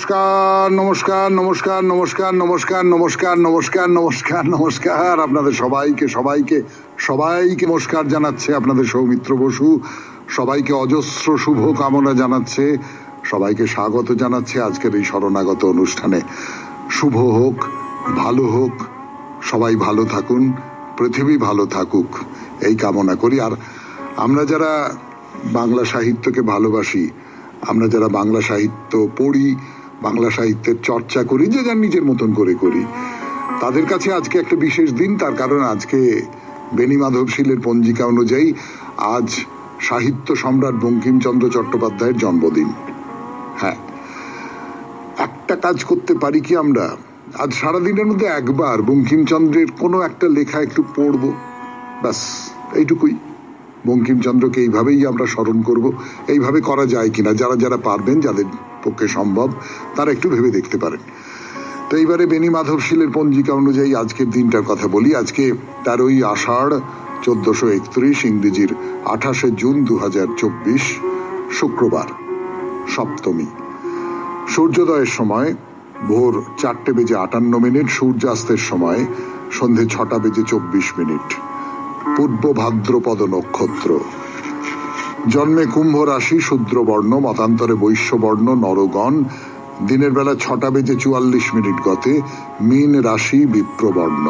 নমস্কার নমস্কার নমস্কার নমস্কার নমস্কার নমস্কার নমস্কার নমস্কার নমস্কার আপনাদের সবাইকে সবাইকে সবাইকে নমস্কার জানাচ্ছে আপনাদের সৌমিত্র বসু। সবাইকে অজস্র শুভ কামনা জানাচ্ছে, সবাইকে স্বাগত জানাচ্ছে আজকের এই শরণাগত অনুষ্ঠানে। শুভ হোক, ভালো হোক, সবাই ভালো থাকুন, পৃথিবী ভালো থাকুক এই কামনা করি। আর আমরা যারা বাংলা সাহিত্যকে ভালোবাসি, আমরা যারা বাংলা সাহিত্য পড়ি, বাংলা সাহিত্যের চর্চা করি, যে যার নিজের মতন করে করি, তাদের কাছে আজকে একটা বিশেষ দিন। তার কারণ আজকে বেনি মাধবশীলের পঞ্জিকা অনুযায়ী আজ সাহিত্য সম্রাট বঙ্কিমচন্দ্র চট্টোপাধ্যায়ের জন্মদিন। হ্যাঁ, একটা কাজ করতে পারি কি আমরা, আজ সারাদিনের মধ্যে একবার বঙ্কিমচন্দ্রের কোনো একটা লেখা একটু পড়বো, ব্যাস এইটুকুই। বঙ্কিমচন্দ্রকে এইভাবেই আমরা স্মরণ করব। এইভাবে করা যায় কিনা, যারা যারা পারবেন, যাদের পক্ষে সম্ভব, তারা একটু ভেবে দেখতে পারেন। তো এইবারে বেনি মাধবশীলের পঞ্জিকা অনুযায়ী আজকের দিনটার কথা বলি। আজকে 13ই আষাঢ় 1431, ইংরেজির 28শে জুন 2024, শুক্রবার, সপ্তমী। সূর্যোদয়ের সময় ভোর 4:58, সূর্যাস্তের সময় সন্ধে 6:24। পূর্ব ভাদ্রপদ নক্ষত্র। জন্মে কুম্ভ রাশি, শূদ্রবর্ণ, মতান্তরে বৈশ্যবর্ণ, নরগণ। দিনের বেলা 6:44 গতে মীন রাশি, বিপ্রবর্ণ।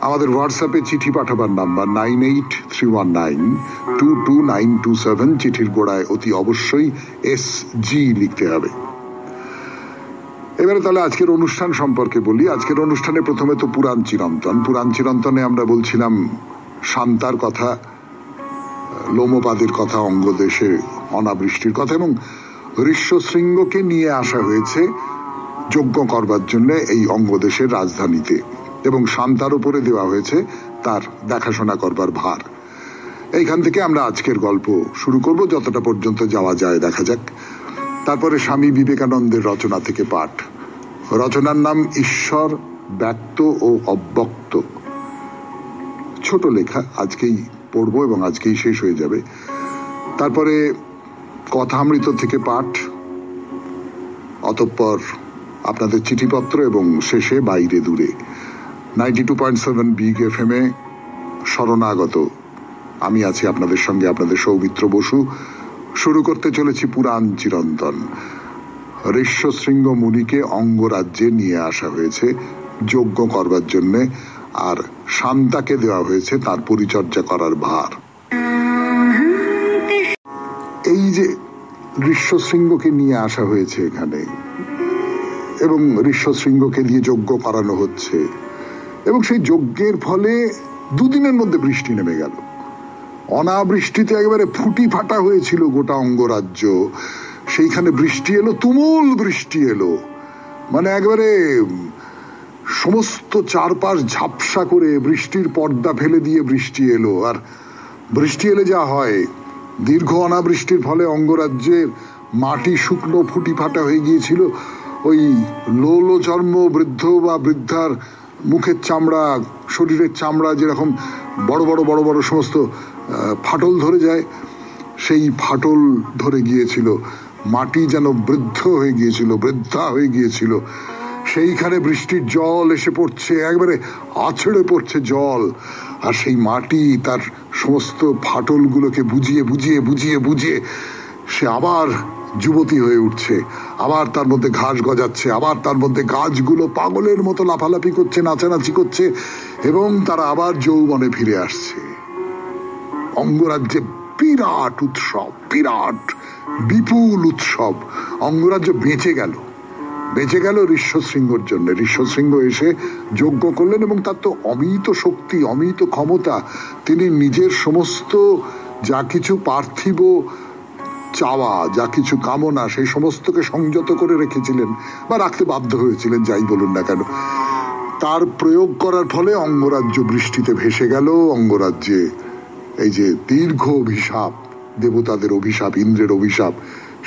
আমাদের হোয়াটসঅ্যাপে চিঠি পাঠাবার নাম্বার 9831922927। চিঠির গোড়ায় অতি অবশ্যই SG লিখতে হবে। এবারে তাহলে আজকের অনুষ্ঠান সম্পর্কে বলি। আজকের অনুষ্ঠানে প্রথমে তো পুরাণ চিরন্তন। পুরাণ চিরন্তনে আমরা বলছিলাম শান্তার কথা, লোমপাদের কথা, অঙ্গদেশে অনাবৃষ্টির কথা, এবং ঋষ্যশৃঙ্গকে নিয়ে আসা হয়েছে যজ্ঞ করবার জন্য এই অঙ্গদেশের রাজধানীতে, এবং শান্তার উপরে দেওয়া হয়েছে তার দেখাশোনা করবার ভার। এইখান থেকে আমরা আজকের গল্প শুরু করব, যতটা পর্যন্ত যাওয়া যায় দেখা যাক। তারপরে স্বামী বিবেকানন্দের রচনা থেকে পাঠ। রচনার নাম ঈশ্বর ব্যক্ত ও অব্যক্ত। ছোট লেখা, আজকেই পড়বো এবং আজকেই শেষ হয়ে যাবে। তারপরে কথামৃত থেকে পাঠ, অতঃপর আপনাদের চিঠিপত্র, এবং শেষে বাইরে দূরে। 92.7 বিগ FM এ শরণাগত আমি আছি আপনাদের সঙ্গে, আপনাদের সৌমিত্র বসু। শুরু করতে চলেছি পুরাণ চিরন্তন। ঋষ্যশৃঙ্গ মুনিকে অঙ্গরাজ্যে নিয়ে আসা হয়েছে যজ্ঞ করবার জন্যে, আর শান্তাকে দেওয়া হয়েছে তার পরিচর্যা করার ভার। এই যে ঋষ্যশৃঙ্গকে নিয়ে আসা হয়েছে এখানে, এবং ঋষ্যশৃঙ্গকে দিয়ে যজ্ঞ করানো হচ্ছে, এবং সেই যজ্ঞের ফলে দুদিনের মধ্যে বৃষ্টি নেমে গেল। অনাবৃষ্টিতে একেবারে ফুটি ফাটা হয়েছিল গোটা অঙ্গরাজ্য, সেইখানে বৃষ্টি এলো, তুমুল বৃষ্টি এলো। মানে একেবারে সমস্ত চারপাশ ঝাপসা করে বৃষ্টির পর্দা ফেলে দিয়ে বৃষ্টি এলো। আর বৃষ্টি এলে যা হয়, দীর্ঘ অনাবৃষ্টির ফলে অঙ্গরাজ্যের মাটি শুকনো ফুটি ফাটা হয়ে গিয়েছিল। ওই লোল চর্ম বৃদ্ধ বা বৃদ্ধার মুখের চামড়া, শরীরের চামড়া যেরকম বড় বড় বড় বড় সমস্ত ফাটল ধরে যায়, সেই ফাটল ধরে গিয়েছিল। মাটি যেন বৃদ্ধ হয়ে গিয়েছিল, বৃদ্ধা হয়ে গিয়েছিল। সেইখানে বৃষ্টির জল এসে পড়ছে, একবারে আছড়ে পড়ছে জল, আর সেই মাটি তার সমস্ত ফাটলগুলোকে বুঝিয়ে বুঝিয়ে বুঝিয়ে বুঝিয়ে সে আবার যুবতী হয়ে উঠছে, আবার তার মধ্যে ঘাস গজাচ্ছে, আবার তার মধ্যে গাছগুলো পাগলের মতো লাফালাফি করছে, নাচানাচি করছে, এবং তারা আবার যৌবনে ফিরে আসছে। অঙ্গরাজ্যে বিরাট উৎসব, বিরাট বিপুল উৎসব। অঙ্গরাজ্য বেঁচে গেল, বেঁচে গেল ঋষ্যশৃঙ্গর জন্য। ঋষ্যশৃঙ্গ এসে যজ্ঞ করলেন, এবং তার তো অমিত শক্তি, অমিত ক্ষমতা। তিনি নিজের সমস্ত যা কিছু পার্থিব চাওয়া, যা কিছু কামনা, সেই সমস্তকে সংযত করে রেখেছিলেন, বা রাখতে বাধ্য হয়েছিলেন, যাই বলুন না কেন। তার প্রয়োগ করার ফলে অঙ্গরাজ্য বৃষ্টিতে ভেসে গেল। অঙ্গরাজ্যে এই যে দীর্ঘ অভিশাপ, দেবতাদের অভিশাপ, ইন্দ্রের অভিশাপ,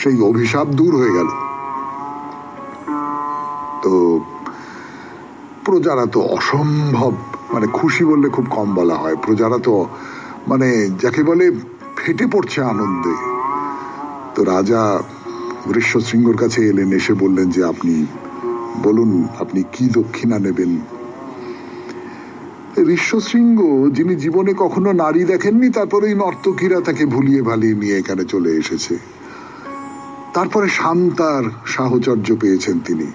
সেই অভিশাপ দূর হয়ে গেল। তো প্রজারা তো অসম্ভব, মানে খুশি বললে খুব কম বলা হয়, প্রজারা তো মানে যাকে বলে ফেটে পড়ছে আনন্দে। তো রাজা ঋষ্যশৃঙ্গর কাছে এলেন, এসে বললেন যে আপনি বলুন আপনি কি দক্ষিণা নেবেন। ঋষ্যশৃঙ্গ, যিনি জীবনে কখনো নারী দেখেননি, তারপরে এই নর্তকীরা তাকে ভুলিয়ে ভালিয়ে নিয়ে এখানে চলে এসেছে। তারপরে শান্তার সাহচর্য পেয়েছেন তিনি,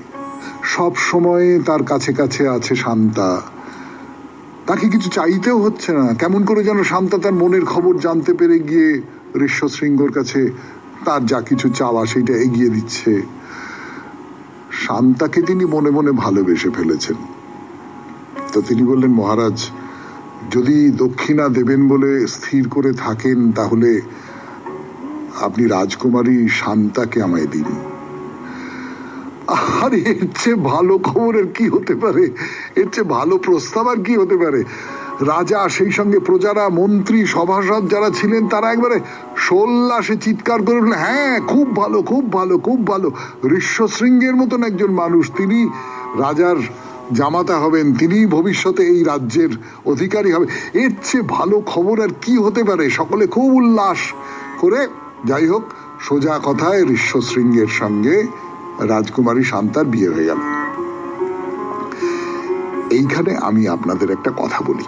সব সময় তার কাছে কাছে আছে শান্তা, তাকে কিছু চাইতেও হচ্ছে না। কেমন করে যেন শান্তা তার মনের খবর জানতে পেরে গিয়ে ঋষ্যশৃঙ্গর কাছে তার যা কিছু চাওয়া সেটা এগিয়ে দিচ্ছে। শান্তাকে তিনি মনে মনে ভালোবেসে ফেলেছেন। তো তিনি বললেন, মহারাজ যদি দক্ষিণা দেবেন বলে স্থির করে থাকেন, তাহলে আপনি রাজকুমারী শান্তাকে আমায় দিন। আর এর চেয়ে ভালো খবর আর কি হতে পারে, এর চেয়ে ভালো প্রস্তাব আর কি হতে পারে। রাজা, সেই সঙ্গে প্রজারা, মন্ত্রী, সভাসদ যারা ছিলেন, তারা একবারে সোল্লাসে চিৎকার করে উঠলেন, হ্যাঁ খুব ভালো, খুব ভালো, খুব ভালো। ঋষ্যশৃঙ্গের মতন একজন মানুষ, তিনি রাজার জামাতা হবেন, তিনি ভবিষ্যতে এই রাজ্যের অধিকারী হবে, এর চেয়ে ভালো খবর আর কি হতে পারে। সকলে খুব উল্লাস করে, যাই হোক, সোজা কথায় ঋষ্যশৃঙ্গের সঙ্গে রাজকুমারী শান্তার বিয়ে হয়ে গেল। এইখানে আমি আপনাদের একটা কথা বলি।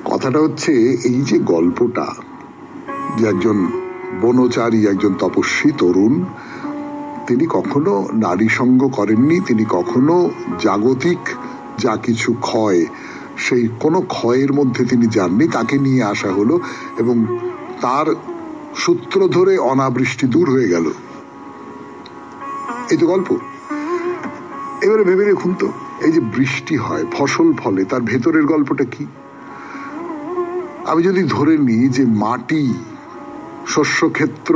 কথাটা হচ্ছে, এই যে গল্পটা, যে একজন বনচারী, একজন তপস্বী তরুণ, তিনি কখনো নারী সঙ্গ করেননি, তিনি কখনো জাগতিক যা কিছু ক্ষয়, সেই কোনো ক্ষয়ের মধ্যে তিনি যাননি, তাকে নিয়ে আসা হলো এবং তার সূত্র ধরে অনাবৃষ্টি দূর হয়ে গেল। এই তো গল্প। এবারে ভেবে দেখুন তো, এই যে বৃষ্টি হয়, ফসল ফলে, তার ভেতরের গল্পটা কি? আমি যদি ধরে নিই যে মাটি, শস্যক্ষেত্র,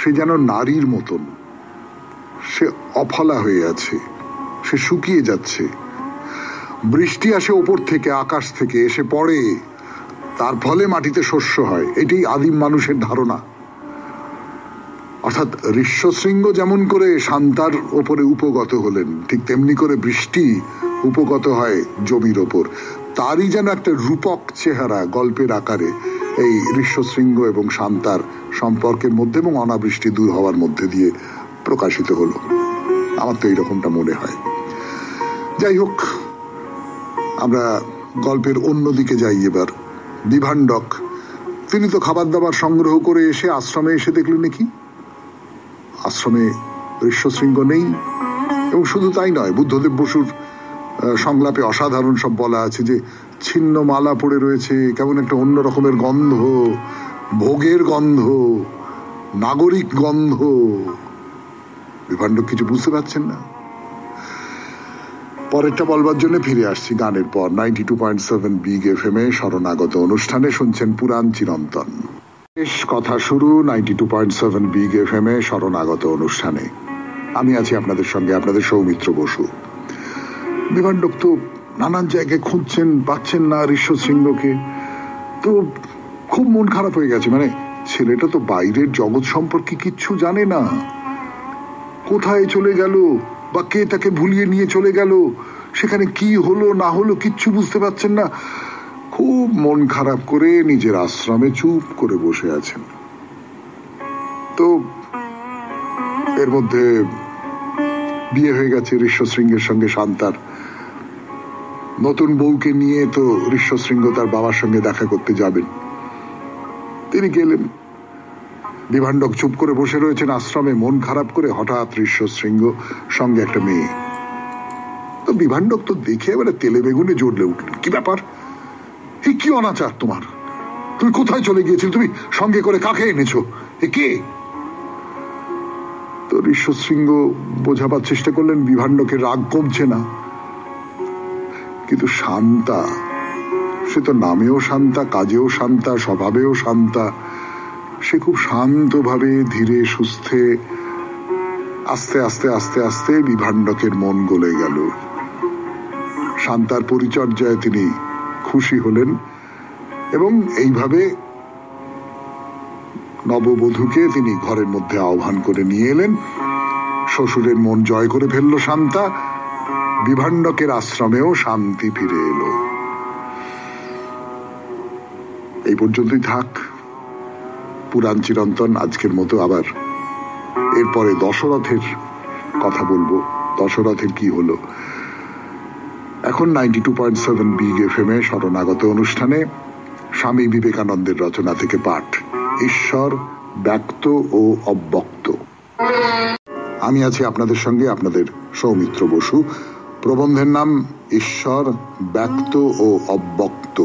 সে যেন নারীর মতন, সে অফলা হয়ে আছে, সে শুকিয়ে যাচ্ছে, বৃষ্টি আসে ওপর থেকে, আকাশ থেকে এসে পড়ে, তার ফলে মাটিতে শস্য হয়, এটাই আদিম মানুষের ধারণা। অর্থাৎ ঋষ্যশৃঙ্গ যেমন করে শান্তার ওপরে উপগত হলেন, ঠিক তেমনি করে বৃষ্টি উপগত হয় জমির ওপর। তারই যেন একটা রূপক চেহারা গল্পের আকারে এই ঋষ্যশৃঙ্গ এবং শান্তার সম্পর্কের মধ্যে এবং অনাবৃষ্টি দূর হওয়ার মধ্যে দিয়ে প্রকাশিত হলো। আমার তো এইরকমটা মনে হয়। যাই হোক, আমরা গল্পের অন্যদিকে যাই এবার। বিভাণ্ডক, তিনি তো খাবার দাবার সংগ্রহ করে এসে আশ্রমে এসে দেখলেন নাকি আশ্রমে ঋষ্যশৃঙ্গ নেই। এবং শুধু তাই নয়, বুদ্ধদেব বসুর সংলাপে অসাধারণ সব বলা আছে যে ছিন্ন মালা পড়ে রয়েছে, কেমন একটা অন্য রকমের গন্ধ, ভোগের গন্ধ, নাগরিক গন্ধ। বিভাণ্ডক কিছু বুঝতে পারছেন না। পরেরটা বলবার জন্য ফিরে আসছি গানের পর। 92.7 বিগ FM এ শরণাগত অনুষ্ঠানে শুনছেন পুরাণ চিরন্তন। শেষ কথা শুরু 92.7 বিগ FM এ শরণাগত অনুষ্ঠানে। আমি আছি আপনাদের সঙ্গে, আপনাদের সৌমিত্র বসু। বিভাণ্ডক তো নানান জায়গায় খুঁজছেন, পাচ্ছেন না ঋষ্যশৃঙ্গকে, তো খুব মন খারাপ হয়ে গেছে। মানে ছেলেটা তো বাইরের জগৎ সম্পর্কে কিচ্ছু জানে না, কোথায় চলে গেল বা কে তাকে ভুলিয়ে নিয়ে চলে গেল, সেখানে কি হলো না হলো কিচ্ছু বুঝতে পারছেন না। খুব মন খারাপ করে নিজের আশ্রমে চুপ করে বসে আছেন। তো এর মধ্যে বিয়ে হয়ে গেছে ঋষ্যশৃঙ্গের সঙ্গে শান্তার। নতুন বউকে নিয়ে তো ঋষ্যশৃঙ্গ তার বাবার সঙ্গে দেখা করতে যাবেন। তিনি গেলেন। বিভাণ্ডক চুপ করে বসে রয়েছেন আশ্রমে, মন খারাপ করে। হঠাৎ ঋষ্যশৃঙ্গ সঙ্গে একটা মেয়ে। তো বিভাণ্ডক তো দেখে এবারে তেলে বেগুনে জ্বলে উঠলেন। কি ব্যাপার, এই কি অনাচার তোমার? তুমি কোথায় চলে গিয়েছিলে? তুমি সঙ্গে করে কাকে এনেছো? এ কে? তো ঋষ্যশৃঙ্গ বোঝাবার চেষ্টা করলেন বিভাণ্ডকের রাগ কমছে না। কিন্তু শান্তা, সে তো নামেও শান্তা, কাজেও শান্তা, স্বভাবেও শান্তা। সে খুব শান্তভাবে ধীরে সুস্থে আস্তে আস্তে আস্তে আস্তে বিভাণ্ডকের মন গলে গেল। শান্তার পরিচর্যায় তিনি খুশি হলেন এবং এইভাবে নববধূকে তিনি ঘরের মধ্যে আহ্বান করে নিয়ে এলেন। শ্বশুরের মন জয় করে ফেলল শান্তা। বিভাণ্ডকের আশ্রমেও শান্তি ফিরে এলো। এই পর্যন্তই থাক পুরাণ চিরন্তন আজকের মতো। আবার এরপরে দশরথের কথা বলবো। দশরথের কি হলো? এখন 92.7 বিগ এফএম এ শরণাগত অনুষ্ঠানে স্বামী বিবেকানন্দের রচনা থেকে পাঠ, ঈশ্বর ব্যক্ত ও অব্যক্ত। আমি আছি আপনাদের সঙ্গে, আপনাদের সৌমিত্র বসু। প্রবন্ধের নাম ঈশ্বর ব্যক্ত ও অব্যক্ত।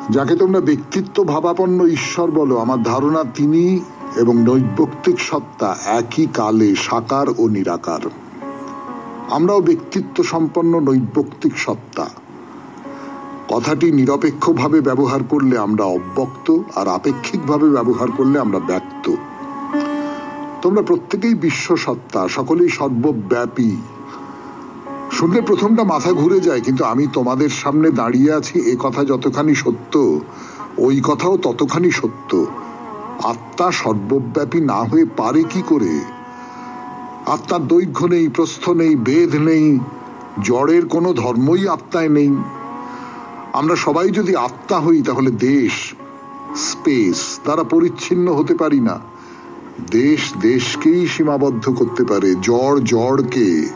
যাকে তোমরা ব্যক্তিত্ব ভাবাপন্ন ঈশ্বর বলো, আমার ধারণা তিনি এবং নৈর্ব্যক্তিক সত্তা একই কালে সাকার ও নিরাকার। আমরাও ব্যক্তিত্ব সম্পন্ন নৈর্ব্যক্তিক সত্তা। কথাটি নিরপেক্ষভাবে ব্যবহার করলে আমরা অব্যক্ত, আর আপেক্ষিকভাবে ব্যবহার করলে আমরা ব্যক্ত। তোমরা প্রত্যেকেই বিশ্ব সত্তা, সকলেই সর্বব্যাপী। শুনলে প্রথমটা মাথা ঘুরে যায়, কিন্তু আমি তোমাদের সামনে দাঁড়িয়ে আছি, এ কথা যতখানি সত্য ওই কথাও ততখানি সত্য। আত্মা সর্বব্যাপী না হয়ে পারে কি করে? আত্মার দৈর্ঘ্য নেই, প্রস্থ নেই, বেদ নেই, জড়ের কোনো ধর্মই আত্মায় নেই। আমরা সবাই যদি আত্মা হই তাহলে দেশ, স্পেস দ্বারা পরিচ্ছিন্ন হতে পারি না। দেশ দেশকেই সীমাবদ্ধ করতে পারে, জড় জড়কে।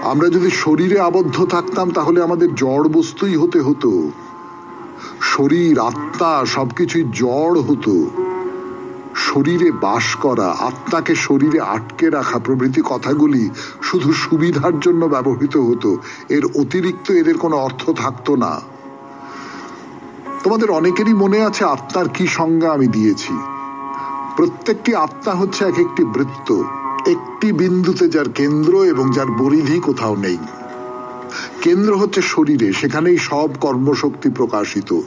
আমরা যদি শরীরে আবদ্ধ থাকতাম তাহলে আমাদের জড় বস্তুই হতে হতো। শরীর, আত্মা সবকিছুই জড় হতো। শরীরে বাস করা, আত্মাকে শরীরে আটকে রাখা প্রভৃতি কথাগুলি শুধু সুবিধার জন্য ব্যবহৃত হতো। এর অতিরিক্ত এদের কোনো অর্থ থাকতো না। তোমাদের অনেকেরই মনে আছে আত্মার কি সংজ্ঞা আমি দিয়েছি। প্রত্যেকটি আত্মা হচ্ছে এক একটি বৃত্ত, একটি বিন্দুতে যার কেন্দ্র এবং যার পরিধি কোথাও নেই। কেন্দ্র হচ্ছে শরীরে, সেখানেই সব কর্মশক্তি প্রকাশিত।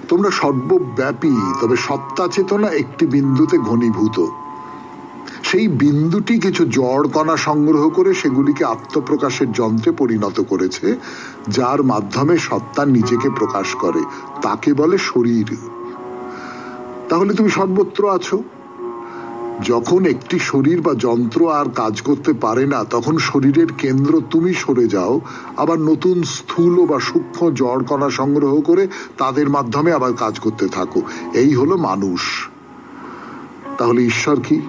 তোমরা সর্বব্যাপী, তবে সত্তা চেতনা একটি বিন্দুতে ঘনীভূত। সেই বিন্দুটি কিছু জড় কণা সংগ্রহ করে সেগুলিকে আত্মপ্রকাশের যন্ত্রে পরিণত করেছে, যার মাধ্যমে সত্তা নিজেকে প্রকাশ করে। তাকে বলে শরীর। তাহলে তুমি সর্বত্র আছো। যখন একটি শরীর বা যন্ত্র আর কাজ করতে পারে না, তখন শরীরের কেন্দ্র তুমি সরে যাও, আবার নতুন স্থূল বা সূক্ষ্ম জড় কণা সংগ্রহ করে তাদের মাধ্যমে আবার কাজ করতে থাকো। এই হলো মানুষ। তাহলে ঈশ্বর কি?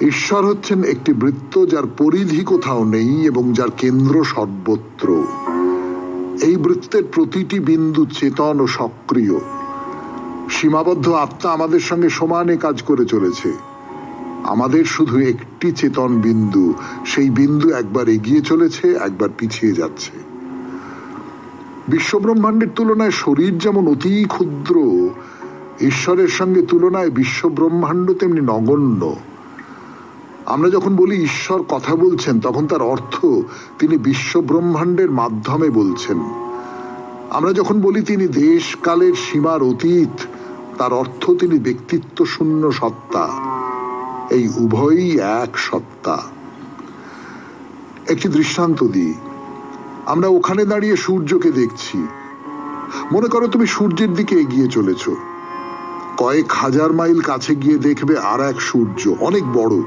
ঈশ্বর হচ্ছেন একটি বৃত্ত যার পরিধি কোথাও নেই এবং যার কেন্দ্র সর্বত্র। এই বৃত্তের প্রতিটি বিন্দু চেতন ও সক্রিয়। সীমাবদ্ধ আত্মা আমাদের সঙ্গে সমানে কাজ করে চলেছে। আমাদের শুধু একটি চেতন বিন্দু, সেই বিন্দু একবার এগিয়ে চলেছে, একবার পিছিয়ে যাচ্ছে। বিশ্বব্রহ্মাণ্ডের তুলনায় শরীর যেমন অতি ক্ষুদ্র, ঈশ্বরের সঙ্গে তুলনায় বিশ্বব্রহ্মাণ্ড তেমনি নগণ্য। আমরা যখন বলি ঈশ্বর কথা বলছেন, তখন তার অর্থ তিনি বিশ্বব্রহ্মাণ্ডের মাধ্যমে বলছেন। আমরা যখন বলি তিনি দেশ কালের সীমার অতীত, তার অর্থ তিনি ব্যক্তিত্ব শূন্য সত্তা। এই উভয়ই এক সত্তা। একটি দৃষ্টান্ত দিই। আমরা ওখানে দাঁড়িয়ে সূর্যকে দেখছি। মনে করো তুমি সূর্যের দিকে এগিয়ে চলেছ। কয়েক হাজার মাইল কাছে গিয়ে দেখবে আর এক সূর্য, অনেক বড়।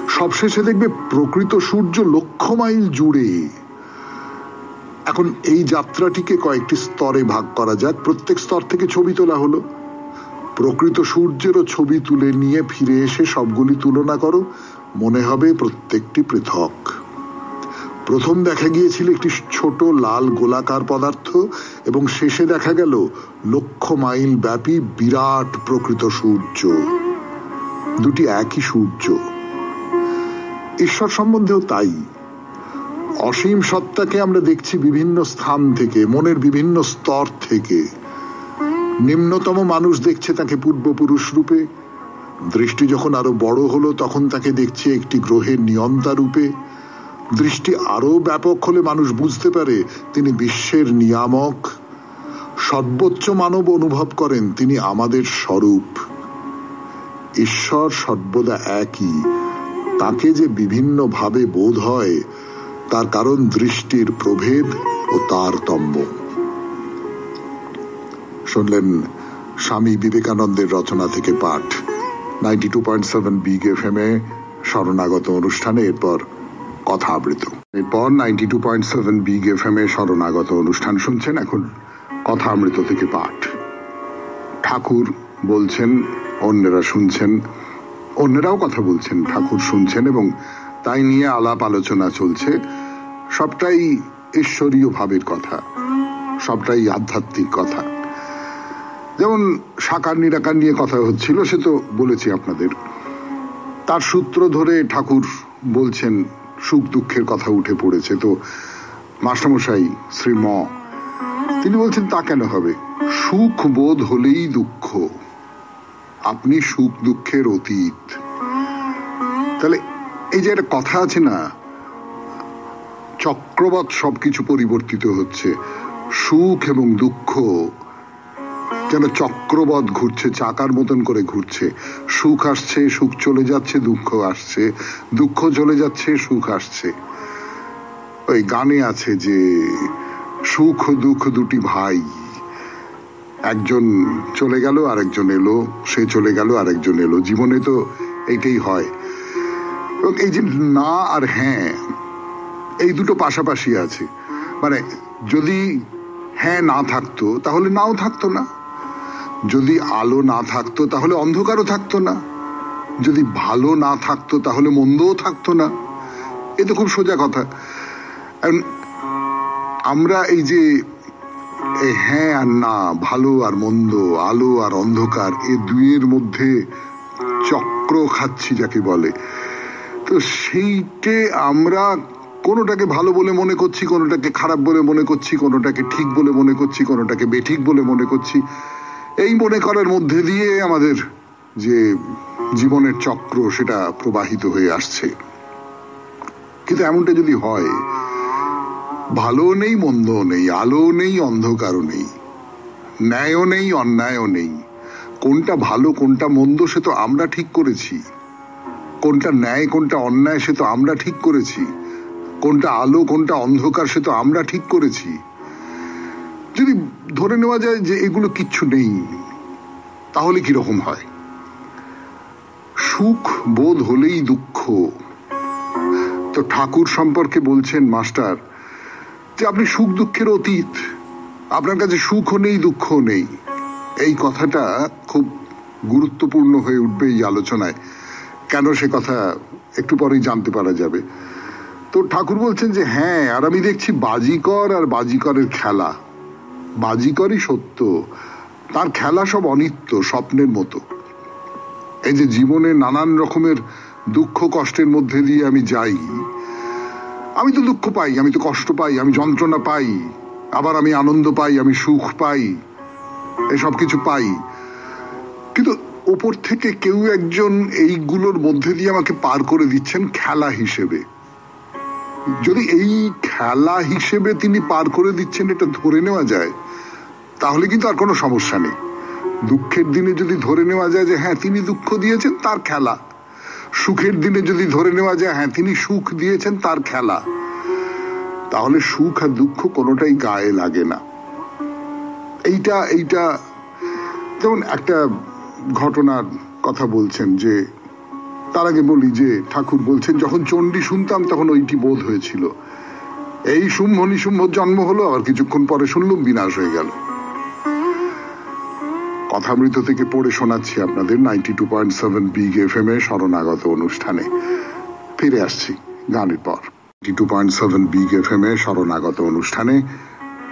সবশেষে দেখবে প্রকৃত সূর্য লক্ষ মাইল জুড়ে। এখন এই যাত্রাটিকে কয়েকটি স্তরে ভাগ করা যাক। প্রত্যেক স্তর থেকে ছবি তোলা হলো। প্রকৃত সূর্যেরও ছবি তুলে নিয়ে ফিরে এসে সবগুলি তুলনা করো। মনে হবে প্রত্যেকটি পৃথক। প্রথম দেখা গিয়েছিল একটি ছোট লাল গোলাকার পদার্থ, এবং শেষে দেখা গেল লক্ষ মাইল ব্যাপী বিরাট প্রকৃত সূর্য। দুটি একই সূর্য। ঈশ্বর সম্বন্ধেও তাই। অসীম সত্তাকে আমরা দেখছি বিভিন্ন স্থান থেকে, মনের বিভিন্ন স্তর থেকে। নিম্নতম মানুষ দেখছে তাকে পূর্বপুরুষ রূপে। দৃষ্টি যখন আরো বড় হলো, তখন তাকে দেখছে একটি গ্রহের নিয়ন্তা রূপে। দৃষ্টি আরো ব্যাপক হলে মানুষ বুঝতে পারে তিনি বিশ্বের নিয়ামক। সর্বোচ্চ মানব অনুভব করেন তিনি আমাদের স্বরূপ। ঈশ্বর সর্বদা একই। তাকে যে বিভিন্ন ভাবে বোধ হয়, তার কারণ দৃষ্টির প্রভেদ ও তারতম্য। শুনলেন স্বামী বিবেকানন্দের রচনা থেকে পাঠ, 92.7 বিগ এফএম এ শরণাগত অনুষ্ঠানে। এরপর কথা আবৃত। এরপর 92.7 বিগ এফএম এ শরণাগত অনুষ্ঠান শুনছেন। এখন কথা আমৃত থেকে পাঠ। ঠাকুর বলছেন, অন্যরা শুনছেন, অন্যরাও কথা বলছেন, ঠাকুর শুনছেন, এবং তাই নিয়ে আলাপ আলোচনা চলছে। সবটাই ঈশ্বরীয় ভাবের কথা, সবটাই আধ্যাত্মিক কথা। যেমন সাকার নিরাকার নিয়ে কথা হচ্ছিল, সে তো বলেছি আপনাদের। তার সূত্র ধরে ঠাকুর বলছেন সুখ দুঃখের কথা উঠে পড়েছে। তো মাস্টারমশাই শ্রীম তিনি বলছেন তা কেন হবে, সুখ বোধ হলেই দুঃখ, আপনি সুখ দুঃখের অতীত। তাহলে এই যে একটা কথা আছে না, চক্রবৎ সবকিছু পরিবর্তিত হচ্ছে, সুখ এবং দুঃখ যেন চক্রবৎ ঘুরছে, চাকার মতন করে ঘুরছে। সুখ আসছে, সুখ চলে যাচ্ছে, দুঃখ আসছে, দুঃখ চলে যাচ্ছে, সুখ আসছে। ওই গানে আছে যে সুখ দুঃখ দুটি ভাই, একজন চলে গেল আরেকজন এলো, সে চলে গেল আরেকজন এলো। জীবনে তো এইটাই হয়। এবং এই যে না আর হ্যাঁ, এই দুটো পাশাপাশি আছে। মানে যদি হ্যাঁ না থাকতো তাহলে নাও থাকতো না, যদি আলো না থাকতো তাহলে অন্ধকারও থাকতো না, যদি ভালো না থাকতো তাহলে মন্দও থাকতো না। এ তো খুব সোজা কথা। আমরা এই যে হ্যাঁ আর না, ভালো আর মন্দ, আলো আর অন্ধকার, এ দুইয়ের মধ্যে চক্র খাচ্ছি যাকে বলে। তো সেইটে আমরা কোনোটাকে ভালো বলে মনে করছি, কোনোটাকে খারাপ বলে মনে করছি, কোনোটাকে ঠিক বলে মনে করছি, কোনোটাকে বেঠিক বলে মনে করছি। এই মনে করার মধ্যে দিয়ে আমাদের যে জীবনের চক্র সেটা প্রবাহিত হয়ে আসছে। কিন্তু এমনটা যদি হয়, ভালো নেই মন্দও নেই, আলো নেই অন্ধকারও নেই, ন্যায়ও নেই অন্যায়ও নেই, কোনটা ভালো কোনটা মন্দ সে তো আমরা ঠিক করেছি, কোনটা ন্যায় কোনটা অন্যায় সে তো আমরা ঠিক করেছি, কোনটা আলো কোনটা অন্ধকার সে তো আমরা ঠিক করেছি। যদি ধরে নেওয়া যায় যে এগুলো কিচ্ছু নেই, তাহলে কিরকম হয়? সুখ বোধ হলেই দুঃখ। তো ঠাকুর সম্পর্কে বলছেন মাস্টার যে আপনি সুখ দুঃখের অতীত, আপনার কাছে সুখও নেই দুঃখও নেই। এই কথাটা খুব গুরুত্বপূর্ণ হয়ে উঠবে এই আলোচনায়। কেন সে কথা একটু পরেই জানতে পারা যাবে। তো ঠাকুর বলছেন যে হ্যাঁ, আর আমি দেখছি বাজিকর আর বাজিকরের খেলা, বাজিকরই সত্য, তার খেলা সব অনিত্য, স্বপ্নের মতো। এই যে জীবনে নানান রকমের দুঃখ কষ্টের মধ্যে দিয়ে আমি যাই, আমি তো দুঃখ পাই, আমি তো কষ্ট পাই, আমি যন্ত্রণা পাই, আবার আমি আনন্দ পাই, আমি সুখ পাই, এসব কিছু পাই। কিন্তু ওপর থেকে কেউ একজন এইগুলোর মধ্যে দিয়ে আমাকে পার করে দিচ্ছেন খেলা হিসেবে। যদি এই খেলা হিসেবে তিনি পার করে দিচ্ছেন এটা ধরে নেওয়া যায়, তাহলে কিন্তু আর কোনো সমস্যা নেই। দুঃখের দিনে যদি ধরে নেওয়া যায় যে হ্যাঁ তিনি দুঃখ দিয়েছেন তার খেলা, সুখের দিনে যদি ধরে নেওয়া যায় হ্যাঁ তিনি সুখ দিয়েছেন তার খেলা, তাহলে সুখ আর দুঃখ কোনোটাই গায়ে লাগে না। এইটা যেমন একটা ঘটনার কথা বলছেন, যে তার আগে বলি যে ঠাকুর বলছেন যখন চণ্ডী শুনতাম তখন ওইটি বোধ হয়েছিল, এই শুম্ভ নিশুম্ভ জন্ম হলো, আবার কিছুক্ষণ পরে শুনলুম বিনাশ হয়ে গেল। কথামৃত থেকে পড়ে শোনাচ্ছি আপনাদের 92.7 বিগ এফএম এ শরণাগত অনুষ্ঠানে। ফিরে আসছি গানের পর। 92.7 বিগ এফএম এ শরণাগত অনুষ্ঠানে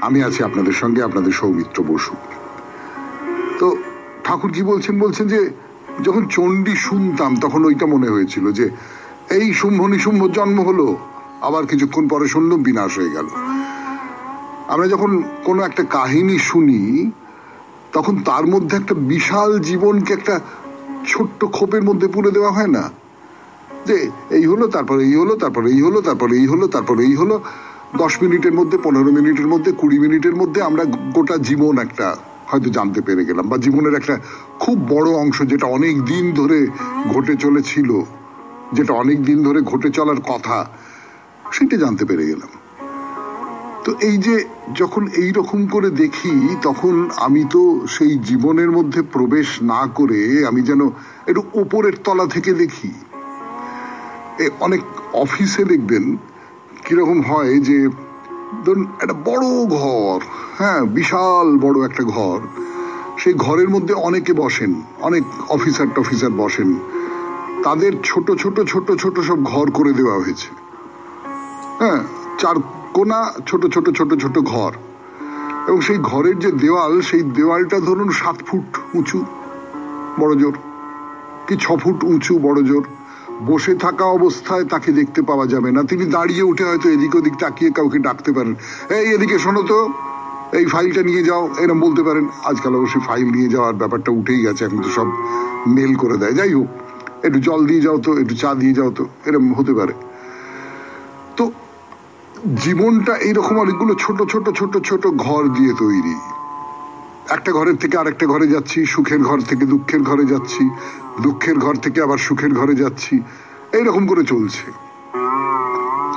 আমি আছি আপনাদের সঙ্গে, আপনাদের সৌমিত্র বসু। তো ঠাকুর কি বলছেন, বলছেন যে যখন চণ্ডী শুনতাম তখন ওইটা মনে হয়েছিল যে এই শুম্ভ নিশুম্ভ জন্ম হলো, আবার কিছুক্ষণ পরে শুনলাম বিনাশ হয়ে গেল। আমরা যখন কোনো একটা কাহিনী শুনি তখন তার মধ্যে একটা বিশাল জীবনকে একটা ছোট্ট খোপের মধ্যে পুরে দেওয়া হয় না, যে এই হলো তারপরে এই হলো তারপরে এই হলো তারপরে এই হলো তারপরে এই হলো, 10 মিনিটের মধ্যে 15 মিনিটের মধ্যে 20 মিনিটের মধ্যে আমরা গোটা জীবন একটা হয়তো জানতে পেরে গেলাম, বা জীবনের একটা খুব বড় অংশ যেটা অনেক দিন ধরে ঘটে চলেছিল, যেটা অনেক দিন ধরে ঘটে চলার কথা, সেটা জানতে পেরে গেলাম। তো এই যে যখন এই রকম করে দেখি তখন আমি তো সেই জীবনের মধ্যে প্রবেশ না করে আমি যেন একটু উপরের তলা থেকে দেখি। অনেক অফিসে দেখবেন কিরকম হয় যে ধরুন একটা বড় ঘর, হ্যাঁ বিশাল বড় একটা ঘর, সেই ঘরের মধ্যে অনেকে বসেন, অনেক অফিসার বসেন, তাদের ছোট ছোট ছোট ছোট সব ঘর করে দেওয়া হয়েছে। হ্যাঁ, চার কোনা ছোট ছোট ছোট ছোট ঘর, এবং সেই ঘরের যে দেওয়াল, সেই দেওয়ালটা ধরুন 7 ফুট উঁচু বড় জোর, কি 6 ফুট উঁচু বড় জোর। বসে থাকা অবস্থায় তাকে দেখতে পাওয়া যাবে না, তিনি দাঁড়িয়ে উঠে হয়তো এদিক ওদিক তাকিয়ে কাউকে ডাকতে পারেন, এই এদিকে শোনো তো, এই ফাইলটা নিয়ে যাও, এরকম বলতে পারেন। আজকাল অবশ্যই ফাইল নিয়ে যাওয়ার ব্যাপারটা উঠেই গেছে, এখন তো সব মেল করে দেয়। যাই হোক, একটু জল দিয়ে যাও তো, একটু চা দিয়ে যাও তো, এরকম হতে পারে। তো জীবনটা এইরকম অনেকগুলো ছোট ছোট ছোট ছোট ঘর দিয়ে তৈরি। একটা ঘরের থেকে আরেকটা ঘরে যাচ্ছি, সুখের ঘর থেকে দুঃখের ঘরে যাচ্ছি, দুঃখের ঘর থেকে আবার সুখের ঘরে যাচ্ছি, এইরকম করে চলছে।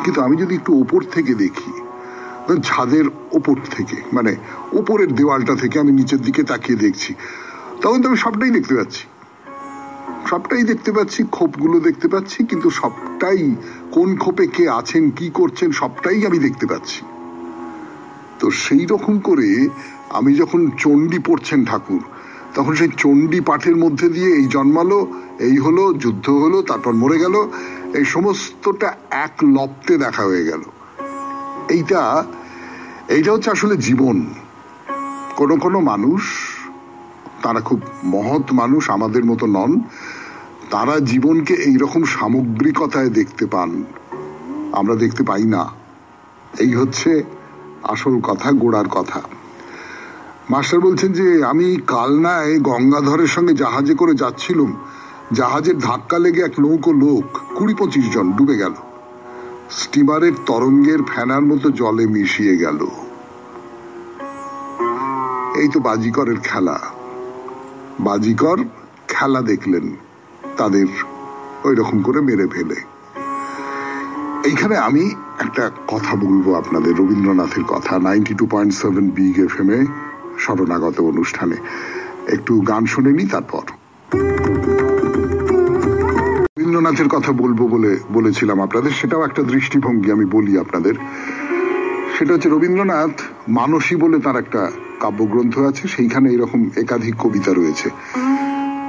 কিন্তু আমি যদি একটু ওপর থেকে দেখি, ছাদের ওপর থেকে, মানে ওপরের দেওয়ালটা থেকে আমি নিচের দিকে তাকিয়ে দেখছি, তখন তো আমি সবটাই দেখতে পাচ্ছি, সবটাই দেখতে পাচ্ছি, খোপগুলো দেখতে পাচ্ছি, কিন্তু সবটাই কোন খোপে কে আছেন, কি করছেন, সবটাই আমি দেখতে পাচ্ছি। তো সেই রকম করে আমি যখন চণ্ডী পড়ছেন ঠাকুর, তখন সেই চণ্ডী পাঠের মধ্যে দিয়ে এই জন্মালো, এই হলো, যুদ্ধ হলো, তারপর মরে গেল, এই সমস্তটা এক লপ্তে দেখা হয়ে গেল। এইটা হচ্ছে আসলে জীবন। কোনো কোনো মানুষ, তারা খুব মহৎ মানুষ, আমাদের মতো নন, তারা জীবনকে এইরকম সামগ্রিকতায় দেখতে পান, আমরা দেখতে পাই না। এই হচ্ছে আসল কথা, গোড়ার কথা। মাস্টার বলছেন যে আমি কালনায় গঙ্গাধরের সঙ্গে জাহাজে করে যাচ্ছিলাম, জাহাজের ধাক্কা লেগে এক নৌকো লোক 20-25 জন ডুবে গেল, স্টিমারের তরঙ্গের ফেনার মতো জলে মিশিয়ে গেল। এই তো বাজিকরের খেলা। বাজিকর খেলা দেখলেন, তাদের ওই রকম করে মেরে ফেলে। এইখানে আমি একটা কথা বলবো আপনাদের, রবীন্দ্রনাথের কথা, 92.7 বিগ FM এ শরণাগত অনুষ্ঠানে। একটু গান শুনে নি, তারপর রবীন্দ্রনাথের কথা বলবো বলেছিলাম আপনাদের, সেটাও একটা দৃষ্টিভঙ্গি আমি বলি আপনাদের। সেটা হচ্ছে রবীন্দ্রনাথ মানসী বলে তার একটা কাব্যগ্রন্থ আছে, সেইখানে এরকম একাধিক কবিতা রয়েছে।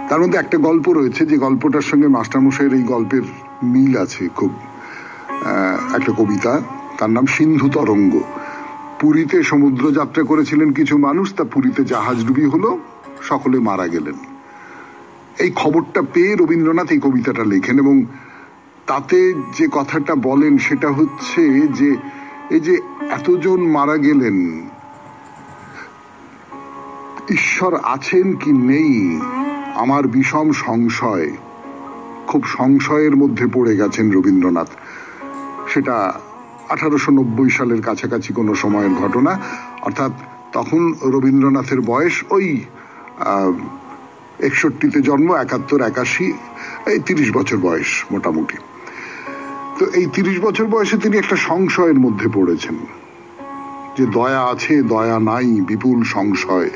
তার মধ্যে একটা গল্প রয়েছে, যে গল্পটার সঙ্গে মাস্টারমশাইয়ের এই গল্পের মিল আছে খুব। একটা কবিতা, তার নাম সিন্ধু তরঙ্গ। পুরীতে সমুদ্র যাত্রা করেছিলেন কিছু মানুষ, তা পুরীতে জাহাজ ডুবি হলো, সকলে মারা গেলেন। এই খবরটা পেয়ে রবীন্দ্রনাথ এই কবিতাটা লেখেন, এবং তাতে যে কথাটা বলেন সেটা হচ্ছে যে এই যে এতজন মারা গেলেন, ঈশ্বর আছেন কি নেই আমার বিষম সংশয়। খুব সংশয়ের মধ্যে পড়ে গেছেন রবীন্দ্রনাথ। সেটা 1890 সালের কাছাকাছি কোনো সময়ের ঘটনা, অর্থাৎ তখন রবীন্দ্রনাথের বয়স ওই 61-তে জন্ম, 71-81, এই 30 বছর বয়স মোটামুটি। তো এই 30 বছর বয়সে তিনি একটা সংশয়ের মধ্যে পড়েছেন, যে দয়া আছে দয়া নাই বিপুল সংশয়।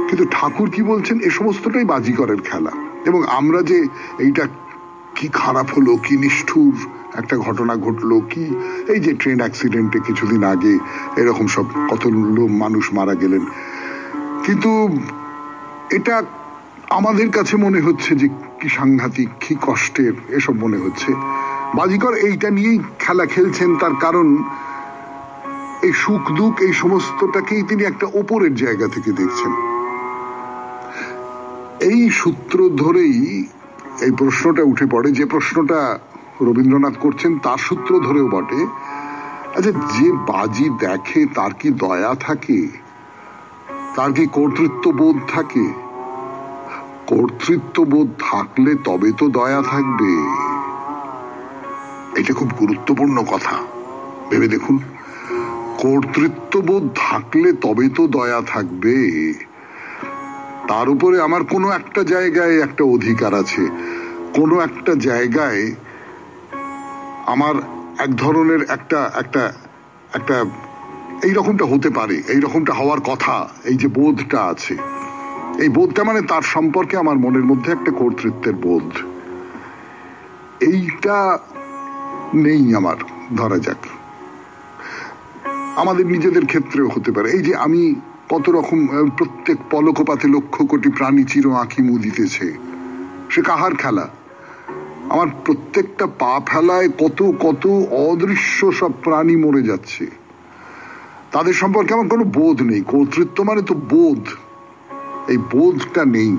কিন্তু ঠাকুর কি বলছেন, এ সমস্তটাই বাজিকরের খেলা। এবং আমরা যে এইটা কি খারাপ হলো, কি নিষ্ঠুর একটা ঘটনা ঘটলো, কি এই যে ট্রেন অ্যাক্সিডেন্টে কিছুদিন আগে এরকম সব কত মানুষ মারা গেলেন, কিন্তু এটা আমাদের কাছে মনে হচ্ছে যে কি সাংঘাতিক, কি কষ্টের, এসব মনে হচ্ছে। বাজিকর এইটা নিয়েই খেলা খেলছেন, তার কারণ এই সুখ দুঃখ এই সমস্তটাকেই তিনি একটা ওপরের জায়গা থেকে দেখছেন। এই সূত্র ধরেই এই প্রশ্নটা উঠে পড়ে, যে প্রশ্নটা রবীন্দ্রনাথ করছেন তার সূত্র ধরেও বটে। আচ্ছা, যে বাজি দেখে তার কি দয়া থাকে, তার কি কর্তৃত্ববোধ থাকে? কর্তৃত্ববোধ থাকলে তবে তো দয়া থাকবে। এটা খুব গুরুত্বপূর্ণ কথা, ভেবে দেখুন। কর্তৃত্ববোধ থাকলে তবে তো দয়া থাকবে। তার উপরে আমার কোনো একটা জায়গায় একটা অধিকার আছে, কোনো একটা জায়গায় আমার এক ধরনের একটা একটা একটা এইরকমটা হতে পারে, এইরকমটা হওয়ার কথা, এই যে বোধটা আছে, এই বোধটা মানে তার সম্পর্কে আমার মনের মধ্যে একটা কর্তৃত্বের বোধ, এইটা নেই আমার। ধরা যাক আমাদের নিজেদের ক্ষেত্রেও হতে পারে, এই যে আমি কত রকম, প্রত্যেক পলকপাতে লক্ষ কোটি প্রাণী চির আঁখি মুদিতেছে। সে কাহার খেলা? আমার প্রত্যেকটা পা ফেলায় কত কত অদৃশ্য সব প্রাণী মরে যাচ্ছে। তাদের সম্পর্কে আমার কোনো বোধ নেই। কর্তৃত্ব মানে তো বোধ, এই বোধটা নেই।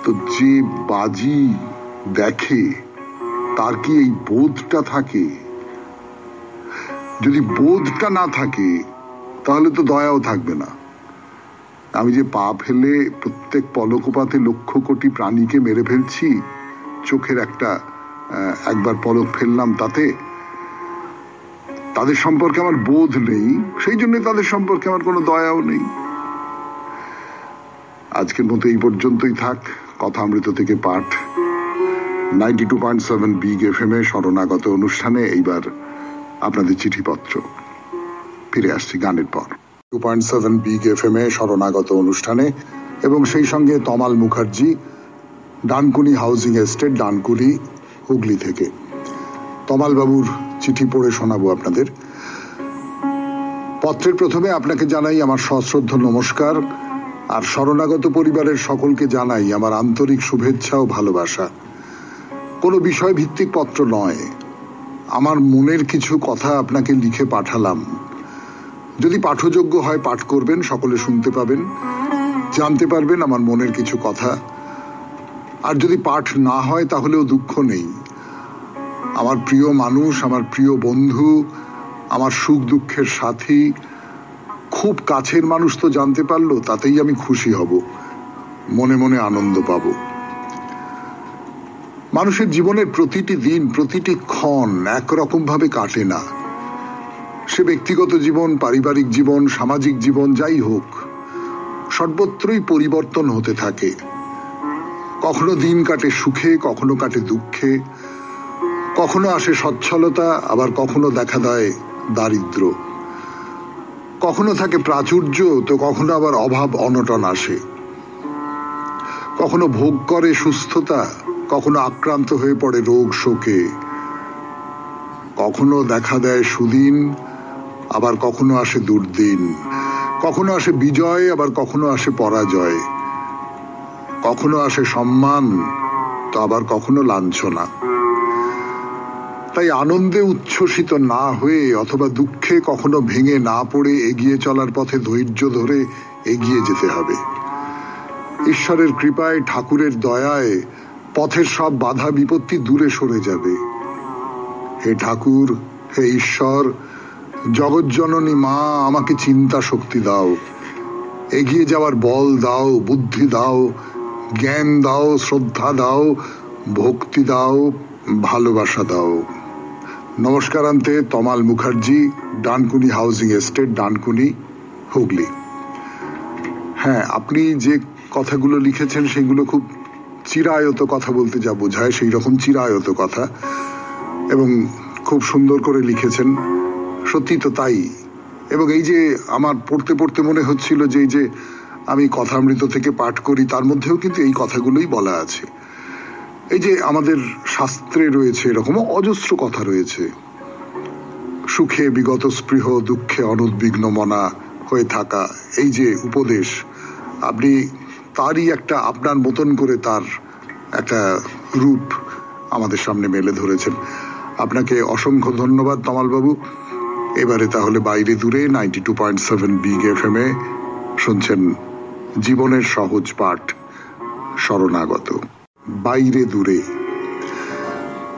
তো যে বাজি দেখে তার কি এই বোধটা থাকে? যদি বোধটা না থাকে তাহলে তো দয়াও থাকবে না। আমি যে পা ফেলে প্রত্যেক পলকপাতে লক্ষ কোটি প্রাণীকে মেরে ফেলছি, চোখের একবার পলক ফেললাম, তাতে তাদের সম্পর্কে আমার বোধ নেই, সেই জন্য তাদের সম্পর্কে আমার কোনো দয়াও নেই। আজকের মতো এই পর্যন্তই থাক। কথামৃত থেকে পাঠ 92.7 বিগ এফএম এ শরণাগত অনুষ্ঠানে এইবার আপনাদের চিঠিপত্র। ফিরে আসছি গানের পর। 2.7 বিগ এফএম এ শরণাগত অনুষ্ঠানে, এবং সেই সঙ্গে তমাল মুখার্জি, ডানকুনি হাউজিং এস্টেট, ডানকুনি, হুগলি থেকে। তমাল বাবুর চিঠি পড়ে শোনাবো আপনাদের। পত্রের প্রথমে আপনাকে জানাই আমার সশ্রদ্ধ নমস্কার, আর শরণাগত পরিবারের সকলকে জানাই আমার আন্তরিক শুভেচ্ছা ও ভালোবাসা। কোনো বিষয় ভিত্তিক পত্র নয়, আমার মনের কিছু কথা আপনাকে লিখে পাঠালাম। যদি পাঠযোগ্য হয় পাঠ করবেন, সকলে শুনতে পাবেন, জানতে পারবেন আমার মনের কিছু কথা। আর যদি পাঠ না হয় তাহলেও দুঃখ নেই। আমার প্রিয় মানুষ, আমার প্রিয় বন্ধু, আমার সুখ দুঃখের সাথী, খুব কাছের মানুষ তো জানতে পারলো, তাতেই আমি খুশি হব, মনে মনে আনন্দ পাব। মানুষের জীবনের প্রতিটি দিন, প্রতিটি ক্ষণ একরকম ভাবে কাটে না। সে ব্যক্তিগত জীবন, পারিবারিক জীবন, সামাজিক জীবন যাই হোক, সর্বত্রই পরিবর্তন হতে থাকে। কখনো দিন কাটে সুখে, কখনো কাটে দুঃখে, কখনো আসে সচ্ছলতা, আবার কখনো দেখা দেয় দারিদ্র। কখনো থাকে প্রাচুর্য, তো কখনো আবার অভাব অনটন আসে। কখনো ভোগ করে সুস্থতা, কখনো আক্রান্ত হয়ে পড়ে রোগ শোকে। কখনো দেখা দেয় সুদিন, আবার কখনো আসে দুর্দিন। কখনো আসে বিজয়, আবার কখনো আসে পরাজয়। কখনো আসে সম্মান, তো আবার কখনো লাঞ্ছনা। তাই আনন্দে উচ্ছ্বসিত না হয়ে অথবা দুঃখে কখনো ভেঙে না পড়ে এগিয়ে চলার পথে ধৈর্য ধরে এগিয়ে যেতে হবে। ঈশ্বরের কৃপায়, ঠাকুরের দয়ায় পথের সব বাধা বিপত্তি দূরে সরে যাবে। হে ঠাকুর, হে ঈশ্বর, জগজ্জননী মা, আমাকে চিন্তা শক্তি দাও, এগিয়ে যাওয়ার বল দাও, বুদ্ধি দাও, জ্ঞান দাও, শ্রদ্ধা দাও, ভক্তি দাও, ভালোবাসা দাও। নমস্কারান্তে, তমাল মুখার্জি, ডানকুনি হাউজিং এস্টেট, ডানকুনি, হুগলি। হ্যাঁ, আপনি যে কথাগুলো লিখেছেন সেগুলো খুব চিরায়ত কথা বলতে যা বোঝায় সেই রকম চিরায়ত কথা, এবং খুব সুন্দর করে লিখেছেন। সত্যি তো তাই। এবং এই যে আমার পড়তে পড়তে মনে হচ্ছিল যে এই যে আমি কথামৃত থেকে পাঠ করি, তার মধ্যেও কিন্তু এই কথাগুলোই বলা আছে। এই যে আমাদের শাস্ত্রে রয়েছে এরকম অজস্র কথা রয়েছে। সুখে বিগত স্পৃহ, দুঃখে অনুদ্বিগ্ন মনা হয়ে থাকা, এই যে উপদেশ, আপনি তারই একটা আপনার মতন করে তার একটা রূপ আমাদের সামনে মেলে ধরেছেন। আপনাকে অসংখ্য ধন্যবাদ তমালবাবু। এবারে তাহলে বাইরে দূরে 92.7 বিগ এফএম এ শুনছেন জীবনের সহজ পাঠ, শরণাগত। বাইরে দূরে,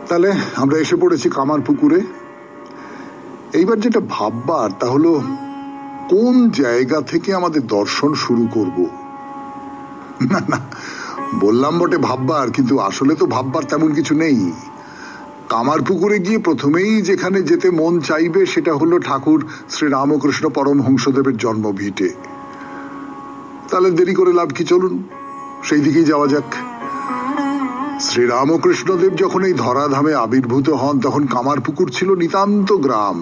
তাহলে আমরা এসে পড়েছি কামারপুকুরে। এইবার যেটা ভাববার তা হলো কোন জায়গা থেকে আমাদের দর্শন শুরু করব। না না, বললাম বটে ভাববার, কিন্তু আসলে তো ভাববার তেমন কিছু নেই। কামারপুকুরে গিয়ে প্রথমেই যেখানে যেতে মন চাইবে সেটা হলো ঠাকুর শ্রী রামকৃষ্ণ পরমহংসদেবের জন্মভিটে। তাহলে দেরি করে লাভ কি, চলুন সেই দিকেই যাওয়া যাক। শ্রী রামকৃষ্ণদেব যখন এই ধরাধামে আবির্ভূত হন তখন কামারপুকুর ছিল নিতান্ত গ্রাম।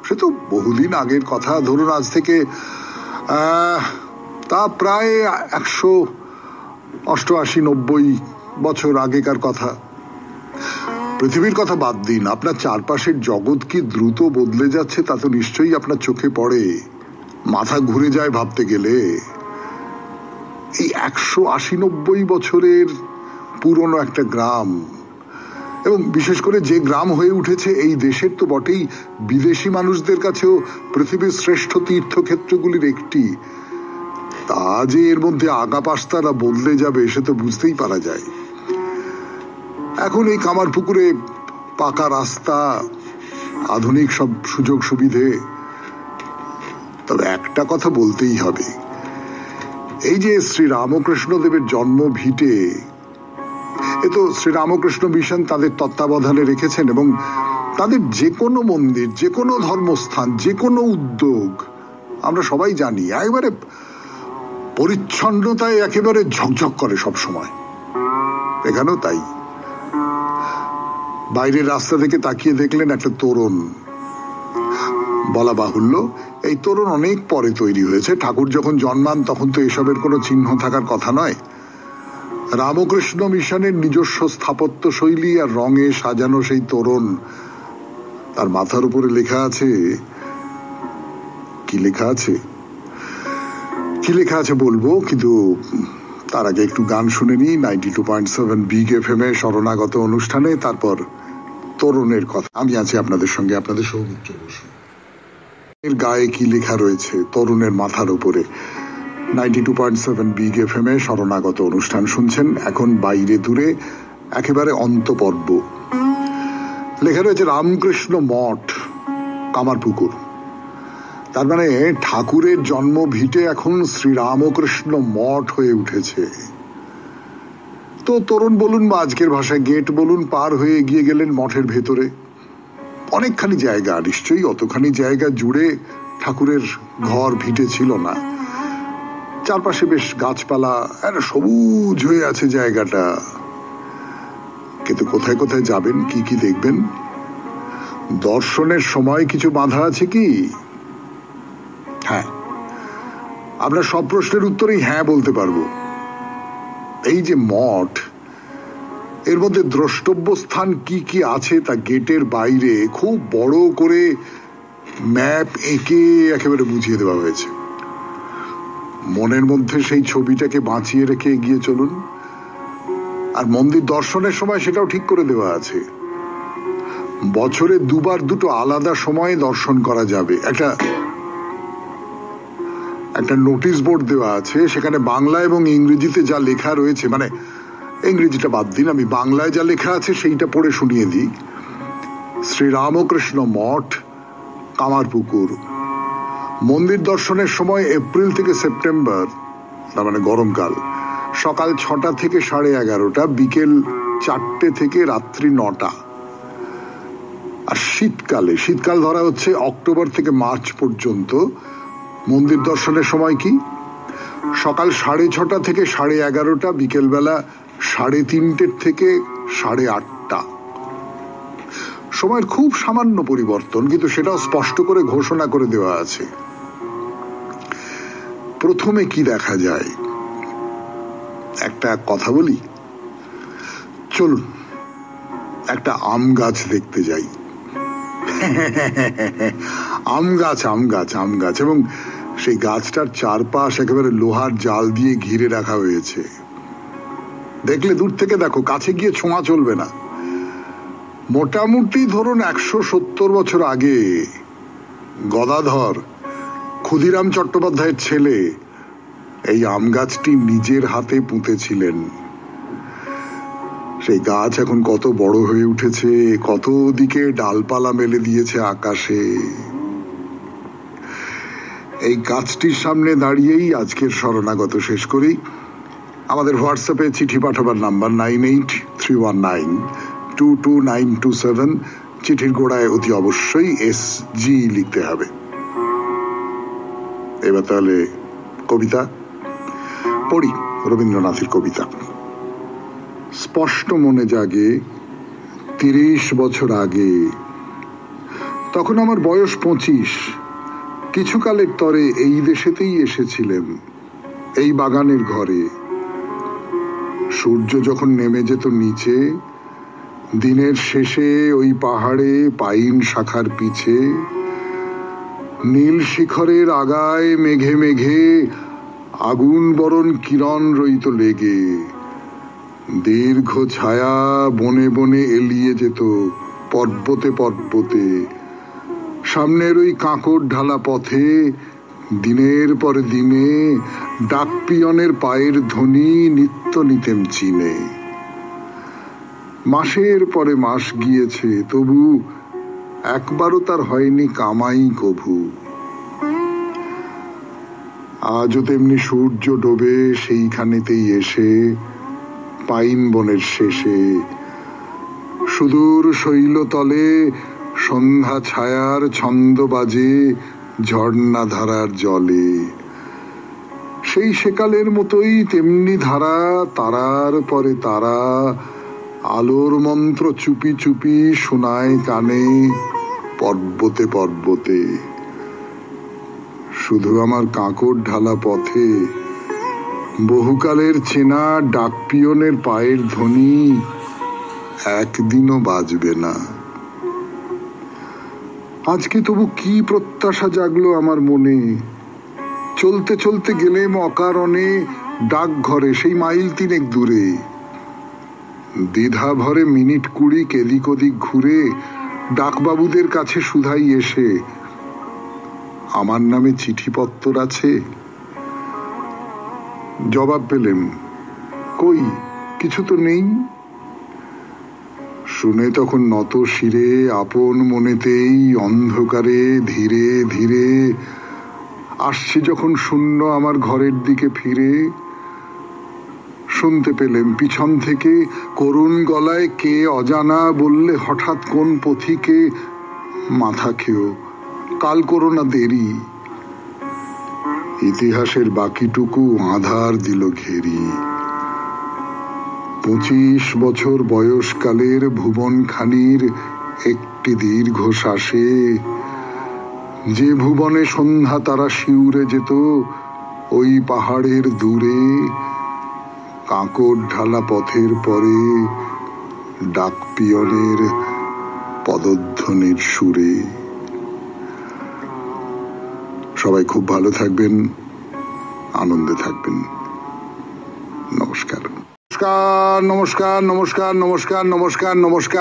সে তো বহুদিন আগের কথা, ধরুন আজ থেকে তা প্রায় 188-90 বছর আগেকার কথা। পৃথিবীর কথা বাদ দিন, আপনার চারপাশের জগৎ কি দ্রুত বদলে যাচ্ছে তা তো নিশ্চয়ই আপনার চোখে পড়ে। মাথা ঘুরে যায় ভাবতে গেলে। এই 180-90 বছরের পুরনো একটা গ্রাম, এবং বিশেষ করে যে গ্রাম হয়ে উঠেছে এই দেশের তো বটেই, বিদেশি মানুষদের কাছেও পৃথিবীর শ্রেষ্ঠ তীর্থক্ষেত্রগুলির একটি, তা যে এর মধ্যে আগা পাশতারা বদলে যাবে সে তো বুঝতেই পারা যায়। এখন এই কামারপুকুরে পাকা রাস্তা, আধুনিক সব সুযোগ সুবিধে। তবে একটা কথা বলতেই হবে, এই যে শ্রী রামকৃষ্ণ দেবের জন্ম ভিটে, এ তো শ্রী রামকৃষ্ণ মিশন তাদের তত্ত্বাবধানে রেখেছেন, এবং তাদের যে কোনো মন্দির, যে কোনো ধর্মস্থান, যে কোনো উদ্যোগ আমরা সবাই জানি একেবারে পরিচ্ছন্নতায় একেবারে ঝকঝক করে সব সময়। এখানেও তাই। বাইরের রাস্তা থেকে তাকিয়ে দেখলেন একটা তোরণ। বলা বাহুল্য, এই তোরণ অনেক পরে তৈরি হয়েছে। ঠাকুর যখন জন্মান তখন তো এসবের কোনো চিহ্ন থাকার কথা নয়। রামকৃষ্ণ মিশনের নিজস্ব স্থাপত্য শৈলী আর রঙে সাজানো সেই তোরণ, তার মাথার উপরে লেখা আছে, কি লেখা আছে বলবো, কিন্তু তার আগে একটু গান শুনে নি 92.7 বিগ এফএম এ শরণাগত অনুষ্ঠানে, তারপর তোরণের কথা। আমি আছি আপনাদের সঙ্গে, আপনাদের সৌমিত্র বসু। এর গায়ে কি লেখা রয়েছে তরুণের মাথার উপরে? 92.7 বিগ এফএম এ শরণাগত অনুষ্ঠান শুনছেন। এখন বাইরে দূরে একেবারে অন্তপর্ব। লেখা রয়েছে রামকৃষ্ণ মঠ, কামারপুকুর। তার মানে ঠাকুরের জন্ম ভিটে এখন শ্রীরামকৃষ্ণ মঠ হয়ে উঠেছে। তো তরুণ বলুন বা আজকের ভাষায় গেট বলুন, পার হয়ে এগিয়ে গেলেন মঠের ভেতরে। অনেকখানি জায়গা, নিশ্চয়ই অতখানি জায়গা জুড়ে ঠাকুরের ঘর ভিটে ছিল না। চারপাশে বেশ গাছপালা, সবুজ হয়ে আছে জায়গাটা। কিন্তু কোথায় কোথায় যাবেন, কি কি দেখবেন? দর্শনের সময় কিছু বাধা আছে কি? হ্যাঁ, আমরা সব প্রশ্নের উত্তরেই হ্যাঁ বলতে পারবো। এই যে মঠ, এর মধ্যে দ্রষ্টব্য স্থান কি কি আছে তা গেটের বাইরে খুব বড় করে ম্যাপ এঁকে একেবারে বুঝিয়ে দেওয়া হয়েছে। মনের মধ্যে সেই ছবিটাকে বাঁচিয়ে রেখে এগিয়ে চলুন। আর মন্দির দর্শনের সময় সেটাও ঠিক করে দেওয়া আছে। বছরে দুবার দুটো আলাদা সময়ে দর্শন করা যাবে। একটা নোটিশ বোর্ড দেওয়া আছে, সেখানে বাংলা এবং ইংরেজিতে যা লেখা রয়েছে, মানে ইংরেজিটা বাদ দিন, আমি বাংলায় যা লেখা আছে সেইটা পড়ে শুনিয়ে দিই। শ্রী রামকৃষ্ণ মঠ, কামারপুকুর। মন্দির দর্শনের সময় এপ্রিল থেকে সেপ্টেম্বর, তার মানে গরমকাল, সকাল 6টা থেকে 11:30, বিকেল 4টে থেকে রাত্রি 9টা। আর শীতকাল ধরা হচ্ছে অক্টোবর থেকে মার্চ পর্যন্ত। মন্দির দর্শনের সময় কি? সকাল 6:30 থেকে 11:30, বিকেলবেলা 3:30 থেকে 8:30। সময়ের খুব সামান্য পরিবর্তন, কিন্তু সেটাও স্পষ্ট করে ঘোষণা করে দেওয়া আছে। প্রথমে কি দেখা যায় একটা কথা বলি, চলুন একটা আম গাছ দেখতে যাই। আম গাছ, এবং সেই গাছটার চারপাশ একেবারে লোহার জাল দিয়ে ঘিরে রাখা হয়েছে। দেখলে দূর থেকে দেখো, কাছে গিয়ে ছোঁয়া চলবে না। মোটামুটি ধরুন 170 বছর আগে গদাধর ক্ষুদিরাম চট্টোপাধ্যায়ের ছেলে এই আম গাছটি নিজের হাতে পুঁতেছিলেন। সেই গাছ এখন কত বড় হয়ে উঠেছে, কত দিকে ডালপালা মেলে দিয়েছে আকাশে। এই গাছটির সামনে দাঁড়িয়েই আজকের শরণাগত শেষ করি। আমাদের হোয়াটসঅ্যাপে চিঠি পাঠাবার নাম্বার 9831922927। চিঠির গোড়ায় অতি অবশ্যই SG লিখতে হবে। এবার তাহলে কবিতা পড়ি, রবীন্দ্রনাথের কবিতা। স্পষ্ট মনে জাগে 30 বছর আগে, তখন আমার বয়স 25। কিছুকালের তরে এই দেশেতেই এসেছিলেন, এই বাগানের ঘরে। সূর্য যখন নেমে যেত নিচে, দিনের শেষে ওই পাহাড়ে পাইন শাখার পিছে নীল শিখরের আগায় মেঘে মেঘে আগুন বরণ কিরণ রইত লেগে। দীর্ঘ ছায়া বনে বনে এলিয়ে যেত পর্বতে পর্বতে। সামনের ওই কাঁকড় ঢালা পথে দিনের পরে দিনে ডাক পিয়নের পায়ের ধ্বনি নিত্য নিতেম চিনে। মাসের পরে মাস গিয়েছে, তবু একবারও তার হয়নি কামাই কভু। আজও তেমনি সূর্য ডোবে সেইখানেতেই এসে পাইন বনের শেষে। সুদূর শৈলতলে সন্ধ্যা ছায়ার ছন্দ বাজে ঝর্ণা ধারার জলে। সেই সেকালের মতোই তেমনি ধারা, তারার পরে তারা আলোর মন্ত্র চুপি চুপি শোনায় কানে পর্বতে পর্বতে। শুধু আমার কাঁকড় ঢালা পথে বহুকালের চেনা ডাক পিয়নের পায়ের ধ্বনি একদিনও বাজবে না। আজকে তবু কি প্রত্যাশা জাগলো আমার মনে। চলতে চলতে গেলেম অকারণে ডাকঘরে সেই মাইল তিনেক দূরে। দ্বিধা ভরে মিনিট 20 এদিক ওদিক ঘুরে ডাকবাবুদের কাছে শুধাই এসে, আমার নামে চিঠিপত্তর আছে? জবাব পেলেম, কই কিছু তো নেই। শুনে তখন নত শিরে আপন মনেতেই অন্ধকারে ধীরে ধীরে আসছে যখন শূন্য আমার ঘরের দিকে ফিরে, শুনতে পেলেম পিছন থেকে করুণ গলায় কে অজানা বললে হঠাৎ কোন পথিকে, মাথা খেও, কাল করো না দেরি। ইতিহাসের বাকিটুকু আঁধার দিল ঘেরি। 25 বছর বয়সকালের ভুবনখানির একটি দীর্ঘ শ্বাসে, যে ভুবনে সন্ধ্যা তারা শিউরে যেত ওই পাহাড়ের দূরে, কাঁকড় ঢালা পথের পরে ডাক পিয়নের পদধ্বনির সুরে। সবাই খুব ভালো থাকবেন, আনন্দে থাকবেন। নমস্কার নমস্কার নমস্কার নমস্কার নমস্কার নমস্কার নমস্কার।